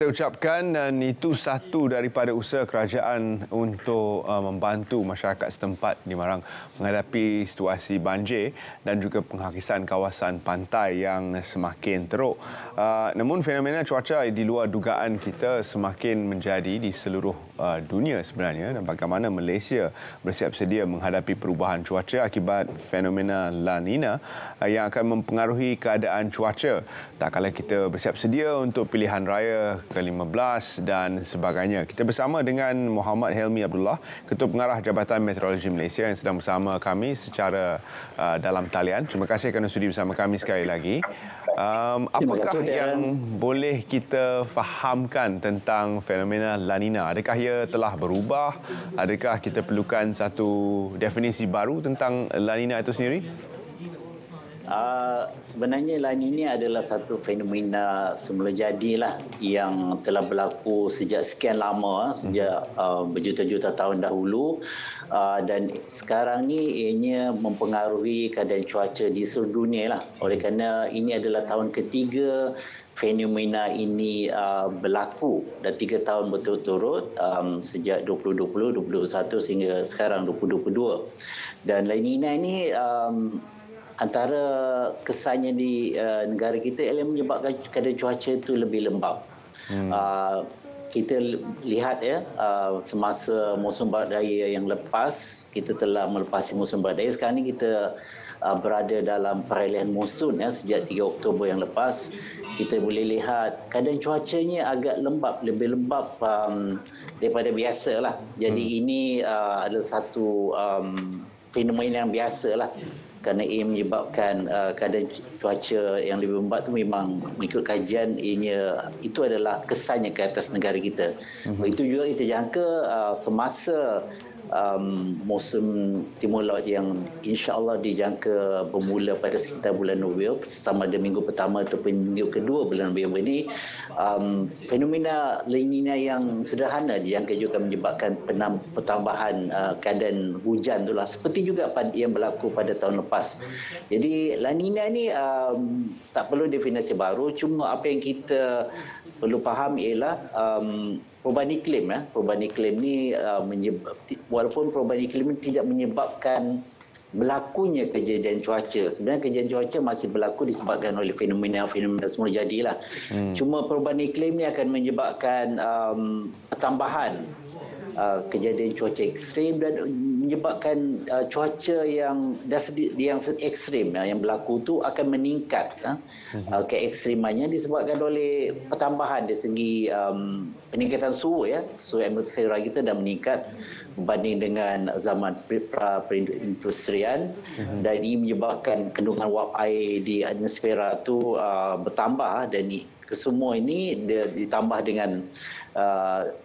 kita ucapkan dan itu satu daripada usaha kerajaan untuk membantu masyarakat setempat di Marang menghadapi situasi banjir dan juga penghakisan kawasan pantai yang semakin teruk. Namun fenomena cuaca di luar dugaan kita semakin menjadi di seluruh dunia sebenarnya, dan bagaimana Malaysia bersiap sedia menghadapi perubahan cuaca akibat fenomena La Nina yang akan mempengaruhi keadaan cuaca. Tak kala kita bersiap sedia untuk pilihan raya ke-15 dan sebagainya. Kita bersama dengan Muhammad Helmi Abdullah, Ketua Pengarah Jabatan Meteorologi Malaysia yang sedang bersama kami secara dalam talian. Terima kasih kerana sudi bersama kami sekali lagi. Apakah yang boleh kita fahamkan tentang fenomena La Nina? Adakah ia telah berubah? Adakah kita perlukan satu definisi baru tentang La Nina itu sendiri? Sebenarnya La Nina adalah satu fenomena semula jadilah yang telah berlaku sejak sekian lama, sejak berjuta-juta tahun dahulu, dan sekarang ni ianya mempengaruhi keadaan cuaca di seluruh dunia lah. Oleh kerana ini adalah tahun ketiga fenomena ini berlaku, dan 3 tahun berturut-turut, sejak 2020, 2021 sehingga sekarang 2022. Dan La Nina ini antara kesannya di negara kita ialah menyebabkan keadaan cuaca itu lebih lembap. Kita lihat semasa musim badai yang lepas, kita telah melepasi musim badai. Sekarang ini kita berada dalam peralihan muson sejak 3 Oktober yang lepas. Kita boleh lihat keadaan cuacanya agak lembap, lebih lembap daripada biasa lah. Jadi ini adalah satu fenomena yang biasa lah, kerana ia menyebabkan keadaan cuaca yang lebih lembap itu memang mengikut kajian itu adalah kesannya ke atas negara kita. Itu juga kita jangka semasa musim timur laut yang insya-Allah dijangka bermula pada sekitar bulan November, sama ada minggu pertama ataupun minggu kedua bulan November ini, fenomena La Nina yang sederhana dijangka juga menyebabkan pertambahan keadaan hujan itulah, seperti juga yang berlaku pada tahun lepas. Jadi La Nina ni tak perlu definisi baru, cuma apa yang kita perlu faham ialah perubahan iklim. Perubahan iklim ni walaupun perubahan iklim ini tidak menyebabkan berlakunya kejadian cuaca. Sebenarnya kejadian cuaca masih berlaku disebabkan oleh fenomena-fenomena semula jadilah. Cuma perubahan iklim ini akan menyebabkan pertambahan kejadian cuaca ekstrim dan menyebabkan cuaca yang ekstrim yang berlaku tu akan meningkat. Keekstrimannya disebabkan oleh pertambahan dari segi peningkatan suhu suhu atmosfer kita dah meningkat berbanding dengan zaman perindustrian, dan ini menyebabkan kandungan wap air di atmosfera tu bertambah, dan kesemua ini ditambah dengan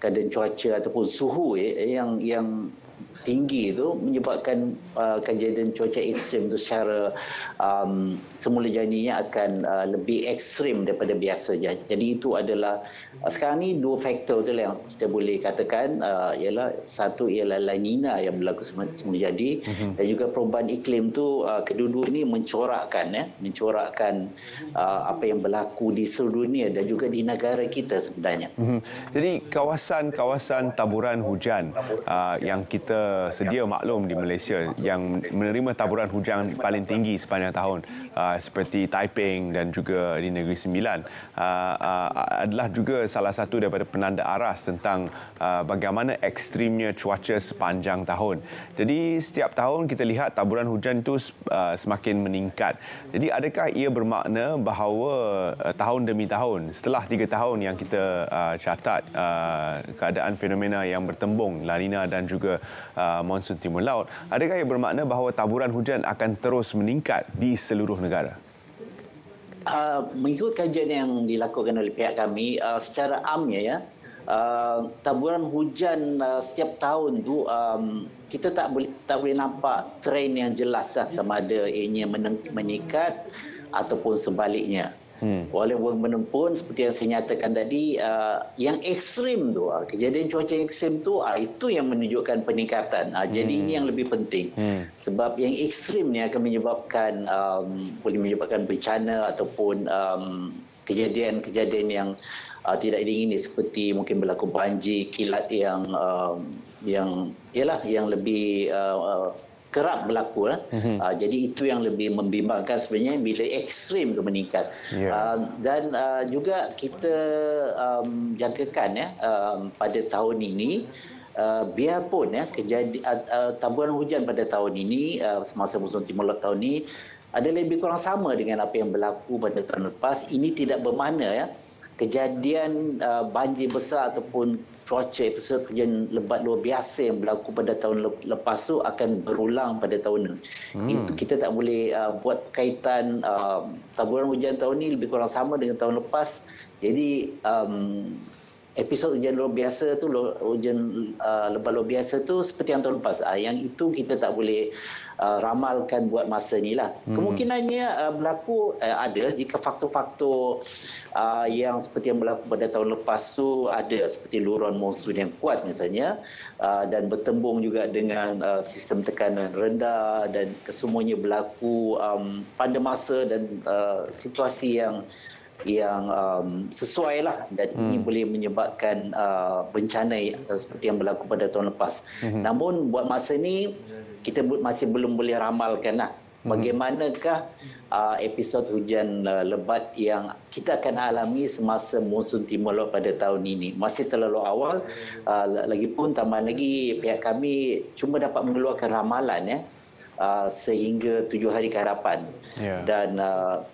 keadaan cuaca ataupun suhu yang tinggi itu menyebabkan kejadian cuaca ekstrim itu secara semula jadinya akan lebih ekstrim daripada biasa. Jadi itu adalah sekarang ni dua faktor tu yang kita boleh katakan, ialah satu ialah La Nina yang berlaku semula jadi, dan juga perubahan iklim tu kedua-dua ini mencorakkan apa yang berlaku di seluruh dunia dan juga di negara kita sebenarnya. Jadi kawasan-kawasan taburan hujan yang kita sedia maklum di Malaysia yang menerima taburan hujan paling tinggi sepanjang tahun, seperti Taiping dan juga di Negeri Sembilan, adalah juga salah satu daripada penanda aras tentang bagaimana ekstrimnya cuaca sepanjang tahun. Jadi setiap tahun kita lihat taburan hujan itu semakin meningkat. Jadi adakah ia bermakna bahawa tahun demi tahun, setelah 3 tahun yang kita catat keadaan fenomena yang bertembung La Nina dan juga monsun timur laut, adakah ia bermakna bahawa taburan hujan akan terus meningkat di seluruh negara? Mengikut kajian yang dilakukan oleh pihak kami, secara amnya taburan hujan setiap tahun tu kita tak boleh nampak trend yang jelas sama ada ianya meningkat ataupun sebaliknya. Walaupun pun seperti yang saya nyatakan tadi, yang ekstrim tu, kejadian cuaca ekstrim tu, itu yang menunjukkan peningkatan. Jadi ini yang lebih penting. Sebab yang ekstrim ni akan menyebabkan boleh menyebabkan bencana ataupun kejadian-kejadian yang tidak diingini seperti mungkin berlaku banjir, kilat yang lebih kerap berlaku. Jadi itu yang lebih membimbangkan sebenarnya bila ekstrim itu meningkat. Dan juga kita jangkakan pada tahun ini, biarpun taburan hujan pada tahun ini, semasa musim timur laut tahun ini ada lebih kurang sama dengan apa yang berlaku pada tahun lepas, ini tidak bermakna kejadian banjir besar ataupun cuaca episod hujan lebat luar biasa yang berlaku pada tahun lepas tu akan berulang pada tahun ini. Itu kita tak boleh buat kaitan taburan hujan tahun ini lebih kurang sama dengan tahun lepas. Jadi episod hujan luar biasa tu, hujan lebat luar biasa tu seperti yang tahun lepas. Yang itu kita tak boleh ramalkan buat masa ni lah. Kemungkinannya berlaku ada jika faktor-faktor yang seperti yang berlaku pada tahun lepas tu ada, seperti luruan monsun yang kuat misalnya, dan bertembung juga dengan sistem tekanan rendah, dan kesemuanya berlaku pada masa dan situasi yang sesuai lah, dan ini boleh menyebabkan bencana seperti yang berlaku pada tahun lepas. Namun buat masa ni kita masih belum boleh ramalkan lah bagaimanakah episod hujan lebat yang kita akan alami semasa monsun timur laut pada tahun ini. Masih terlalu awal, lagipun tambahan lagi pihak kami cuma dapat mengeluarkan ramalan sehingga 7 hari ke hadapan. Dan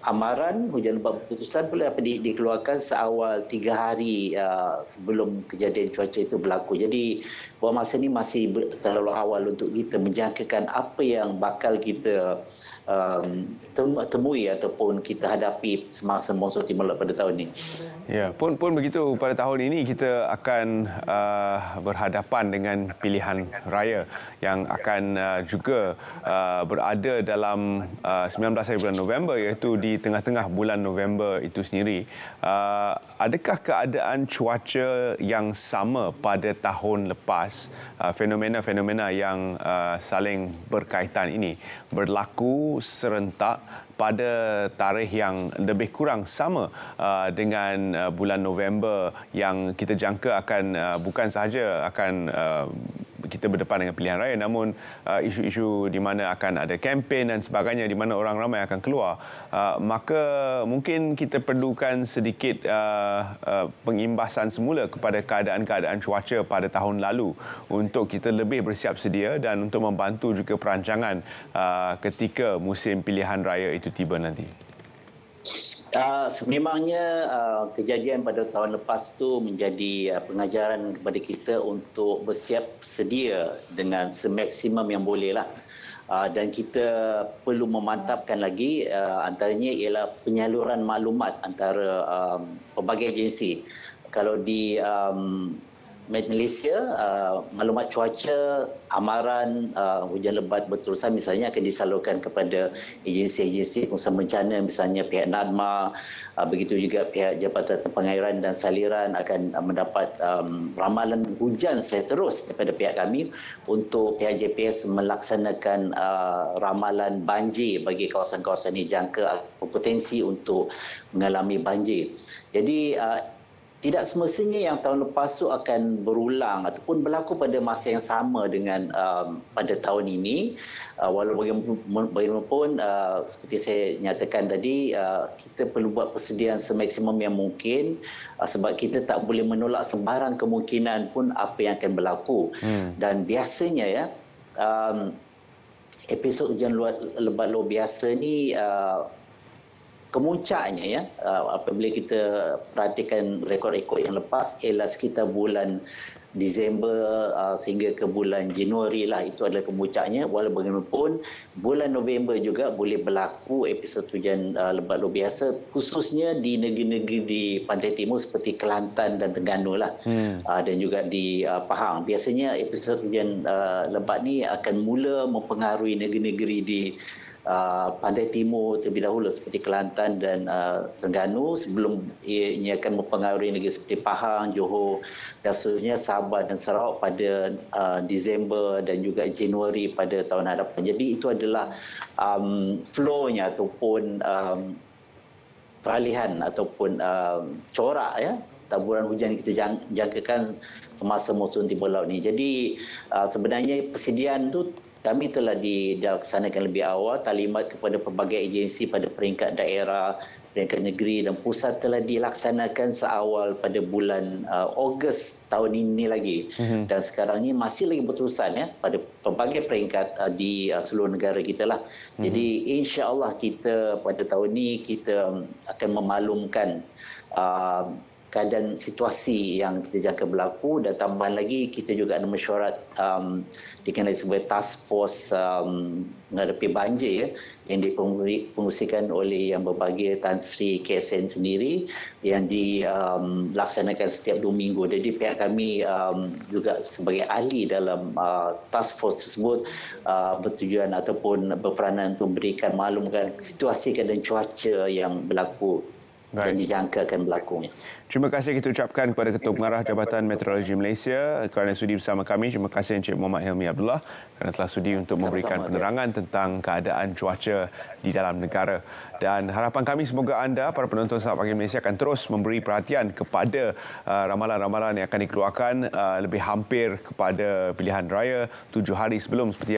amaran hujan lebat berputusan pula dapat dikeluarkan seawal 3 hari sebelum kejadian cuaca itu berlaku. Jadi buat masa ini masih terlalu awal untuk kita menjangkakan apa yang bakal kita temui ataupun kita hadapi semasa monsun timur laut pada tahun ini. Ya, pun begitu, pada tahun ini kita akan berhadapan dengan pilihan raya yang akan juga berada dalam 19 hari bulan November, iaitu di tengah-tengah bulan November itu sendiri. Adakah keadaan cuaca yang sama pada tahun lepas, fenomena-fenomena yang saling berkaitan ini berlaku serentak pada tarikh yang lebih kurang sama dengan bulan November yang kita jangka akan bukan sahaja akan kita berdepan dengan pilihan raya, namun isu-isu di mana akan ada kempen dan sebagainya di mana orang ramai akan keluar, maka mungkin kita perlukan sedikit pengimbasan semula kepada keadaan-keadaan cuaca pada tahun lalu untuk kita lebih bersiap sedia dan untuk membantu juga perancangan ketika musim pilihan raya itu tiba nanti. Sememangnya kejadian pada tahun lepas tu menjadi pengajaran kepada kita untuk bersiap sedia dengan semaksimum yang boleh lah. Dan kita perlu memantapkan lagi, antaranya ialah penyaluran maklumat antara pelbagai agensi. Kalau di Malaysia, maklumat cuaca, amaran hujan lebat berterusan misalnya akan disalurkan kepada agensi-agensi pengurusan bencana, misalnya pihak NADMA, begitu juga pihak Jabatan Pengairan dan Saliran akan mendapat ramalan hujan seterus daripada pihak kami untuk pihak JPS melaksanakan ramalan banjir bagi kawasan-kawasan ini jangka potensi untuk mengalami banjir. Jadi tidak semestinya yang tahun lepas tu akan berulang ataupun berlaku pada masa yang sama dengan pada tahun ini. Walaupun bagaimanapun, seperti saya nyatakan tadi, kita perlu buat persediaan semaksimum yang mungkin, sebab kita tak boleh menolak sembarang kemungkinan pun apa yang akan berlaku. Dan biasanya episod hujan lebat luar biasa ni kemuncaknya apabila kita perhatikan rekod-rekod yang lepas ialah sekitar bulan Disember sehingga ke bulan Januari lah, itu adalah kemuncaknya. Walau bagaimanapun bulan November juga boleh berlaku episod hujan lebat luar biasa, khususnya di negeri-negeri di pantai timur seperti Kelantan dan Terengganu lah, dan juga di Pahang. Biasanya episod hujan lebat ni akan mula mempengaruhi negeri-negeri di pantai timur terlebih dahulu seperti Kelantan dan Terengganu, sebelum ia akan mempengaruhi negeri seperti Pahang, Johor dan seterusnya, Sabah dan Sarawak pada Disember dan juga Januari pada tahun hadapan. Jadi itu adalah flow-nya ataupun peralihan ataupun corak taburan hujan kita jangkakan semasa musim timur laut ni. Jadi sebenarnya persediaan tu kami telah dilaksanakan lebih awal. Taklimat kepada pelbagai agensi pada peringkat daerah, peringkat negeri dan pusat telah dilaksanakan seawal pada bulan Ogos tahun ini lagi. Dan sekarang ni masih lagi berterusan ya pada pelbagai peringkat di seluruh negara kita lah. Jadi insya-Allah kita pada tahun ini kita akan memaklumkan keadaan situasi yang kita jangka berlaku, dan tambahan lagi kita juga ada mesyuarat dikenali sebagai task force menghadapi banjir ya, yang dipengurusikan oleh yang berbahagia Tan Sri KSN sendiri, yang dilaksanakan setiap 2 minggu. Jadi pihak kami juga sebagai ahli dalam task force tersebut bertujuan ataupun berperanan untuk memberikan maklumkan situasi keadaan cuaca yang berlaku dan dijangka akan berlaku. Terima kasih kita ucapkan kepada Ketua Pengarah Jabatan Meteorologi Malaysia kerana sudi bersama kami. Terima kasih Encik Muhammad Hilmi Abdullah kerana telah sudi untuk memberikan penerangan tentang keadaan cuaca di dalam negara. Dan harapan kami semoga anda, para penonton Selamat Pagi Malaysia, akan terus memberi perhatian kepada ramalan-ramalan yang akan dikeluarkan lebih hampir kepada pilihan raya 7 hari sebelum, seperti